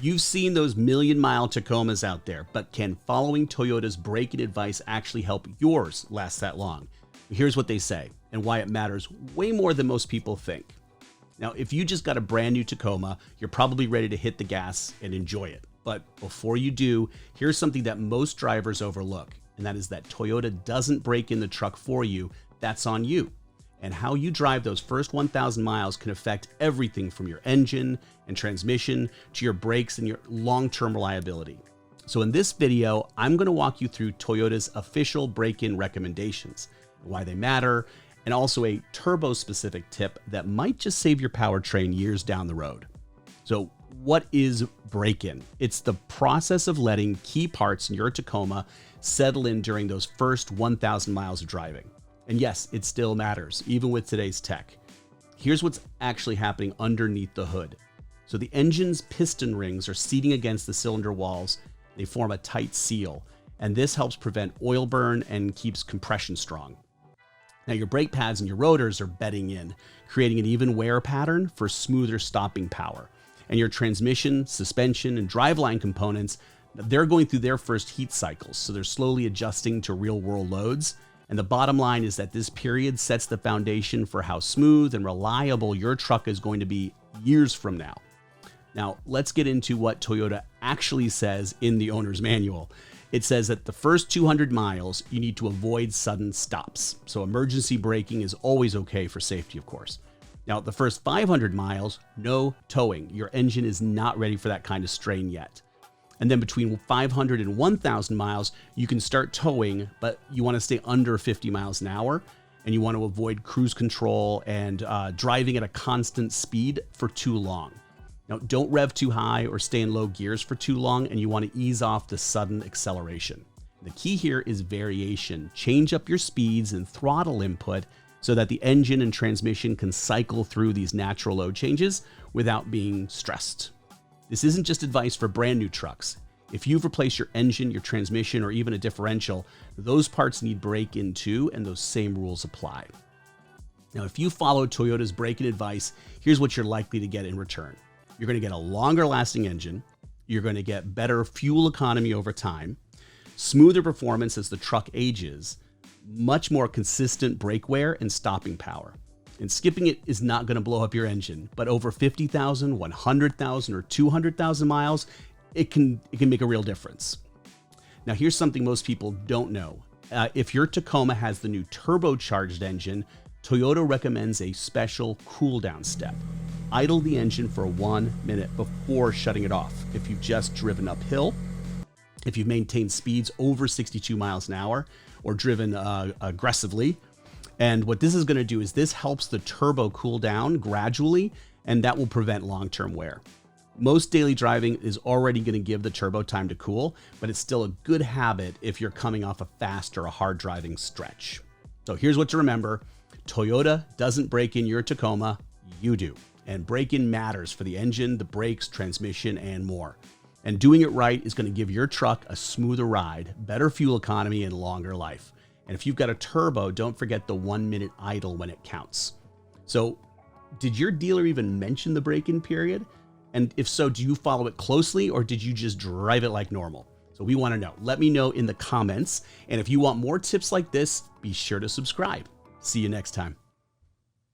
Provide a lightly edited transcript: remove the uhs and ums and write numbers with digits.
You've seen those million-mile Tacomas out there, but can following Toyota's braking advice actually help yours last that long? Here's what they say and why it matters way more than most people think. Now, if you just got a brand new Tacoma, you're probably ready to hit the gas and enjoy it. But before you do, here's something that most drivers overlook, and that is that Toyota doesn't break in the truck for you. That's on you. And how you drive those first 1,000 miles can affect everything from your engine and transmission to your brakes and your long-term reliability. So in this video, I'm going to walk you through Toyota's official break-in recommendations, why they matter, and also a turbo-specific tip that might just save your powertrain years down the road. So what is break-in? It's the process of letting key parts in your Tacoma settle in during those first 1,000 miles of driving. And yes, it still matters, even with today's tech. Here's what's actually happening underneath the hood. So the engine's piston rings are seating against the cylinder walls. They form a tight seal, and this helps prevent oil burn and keeps compression strong. Now your brake pads and your rotors are bedding in, creating an even wear pattern for smoother stopping power. And your transmission, suspension, and driveline components, they're going through their first heat cycles, so they're slowly adjusting to real-world loads. And the bottom line is that this period sets the foundation for how smooth and reliable your truck is going to be years from now. Now, let's get into what Toyota actually says in the owner's manual. It says that the first 200 miles, you need to avoid sudden stops. So emergency braking is always okay for safety, of course. Now, the first 500 miles, no towing. Your engine is not ready for that kind of strain yet. And then between 500 and 1,000 miles, you can start towing, but you want to stay under 50 miles an hour, and you want to avoid cruise control and driving at a constant speed for too long. Now, don't rev too high or stay in low gears for too long, and you want to ease off the sudden acceleration. The key here is variation. Change up your speeds and throttle input so that the engine and transmission can cycle through these natural load changes without being stressed. This isn't just advice for brand new trucks. If you've replaced your engine, your transmission, or even a differential, those parts need break-in too, and those same rules apply. Now, if you follow Toyota's break-in advice, here's what you're likely to get in return. You're going to get a longer lasting engine. You're going to get better fuel economy over time, smoother performance as the truck ages, much more consistent brake wear and stopping power. And skipping it is not going to blow up your engine, but over 50,000, 100,000, or 200,000 miles, it can make a real difference. Now, here's something most people don't know. If your Tacoma has the new turbocharged engine, Toyota recommends a special cool down step. Idle the engine for 1 minute before shutting it off. If you've just driven uphill, if you've maintained speeds over 62 miles an hour, or driven aggressively. And what this is going to do is this helps the turbo cool down gradually, and that will prevent long-term wear. Most daily driving is already going to give the turbo time to cool, but it's still a good habit if you're coming off a fast or a hard driving stretch. So here's what to remember. Toyota doesn't break in your Tacoma, you do. And break-in matters for the engine, the brakes, transmission, and more. And doing it right is going to give your truck a smoother ride, better fuel economy, and longer life. And if you've got a turbo, don't forget the 1 minute idle when it counts. So did your dealer even mention the break-in period? And if so, do you follow it closely, or did you just drive it like normal? So we want to know. Let me know in the comments. And if you want more tips like this, be sure to subscribe. See you next time.